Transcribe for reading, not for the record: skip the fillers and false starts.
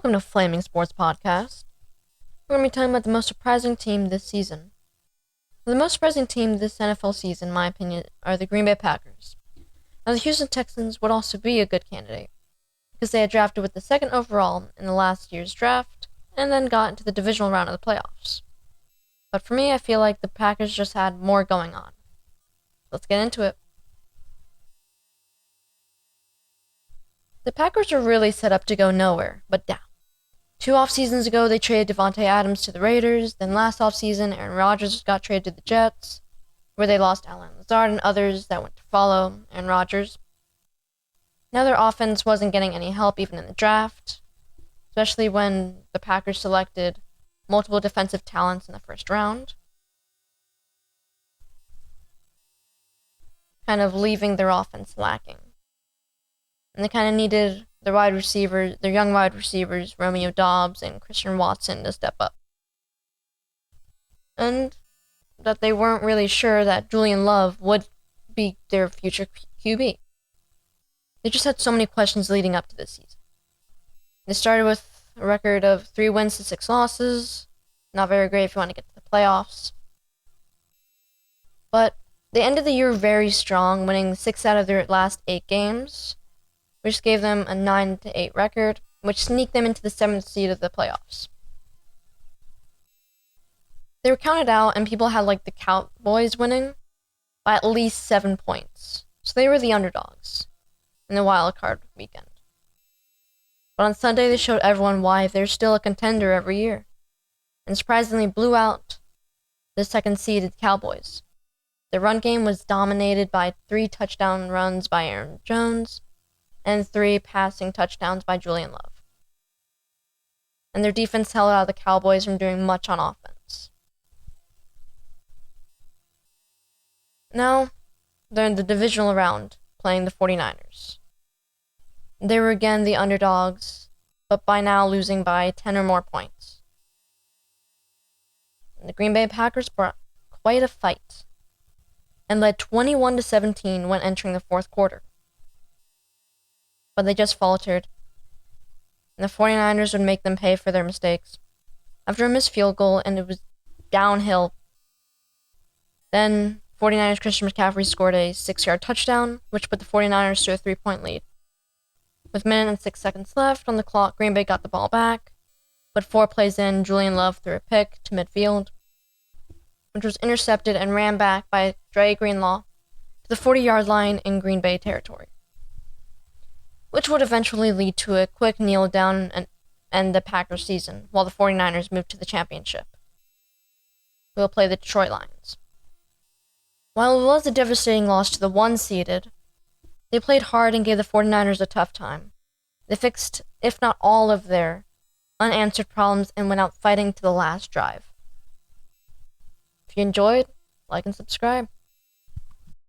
Welcome to Flaming Sports Podcast. We're going to be talking about the most surprising team this season. The most surprising team this NFL season, in my opinion, are the Green Bay Packers. Now, the Houston Texans would also be a good candidate, because they had drafted with the second overall in the last year's draft, and then got into the divisional round of the playoffs. But for me, I feel like the Packers just had more going on. Let's get into it. The Packers are really set up to go nowhere but down. 2 off-seasons ago, they traded Devontae Adams to the Raiders. Then last off-season, Aaron Rodgers got traded to the Jets, where they lost Allen Lazard and others that went to follow Aaron Rodgers. Now their offense wasn't getting any help even in the draft, especially when the Packers selected multiple defensive talents in the first round, kind of leaving their offense lacking. And they kind of needed their young wide receivers, Romeo Doubs and Christian Watson, to step up. And that they weren't really sure that Julian Love would be their future QB. They just had so many questions leading up to this season. They started with a record of 3 wins to 6 losses. Not very great if you want to get to the playoffs. But they ended the year very strong, winning 6 out of their last 8 games, which gave them a 9-8 record, which sneaked them into the 7th seed of the playoffs. They were counted out, and people had the Cowboys winning by at least 7 points. So they were the underdogs in the wild card weekend. But on Sunday, they showed everyone why they're still a contender every year, and surprisingly blew out the 2nd-seeded Cowboys. Their run game was dominated by 3 touchdown runs by Aaron Jones and 3 passing touchdowns by Julian Love. And their defense held out the Cowboys from doing much on offense. Now, they're in the divisional round, playing the 49ers. They were again the underdogs, but by now losing by 10 or more points. And the Green Bay Packers brought quite a fight, and led 21-17 when entering the 4th quarter. But they just faltered, and the 49ers would make them pay for their mistakes. After a missed field goal, and it was downhill, then 49ers Christian McCaffrey scored a 6-yard touchdown, which put the 49ers to a 3-point lead. With 1 minute and 6 seconds left on the clock, Green Bay got the ball back, but 4 plays in, Julian Love threw a pick to midfield, which was intercepted and ran back by Dre Greenlaw to the 40-yard line in Green Bay territory, which would eventually lead to a quick kneel down and end the Packers season, while the 49ers moved to the championship. We'll play the Detroit Lions. While it was a devastating loss to the 1-seeded, they played hard and gave the 49ers a tough time. They fixed, if not all, of their unanswered problems and went out fighting to the last drive. If you enjoyed, like and subscribe.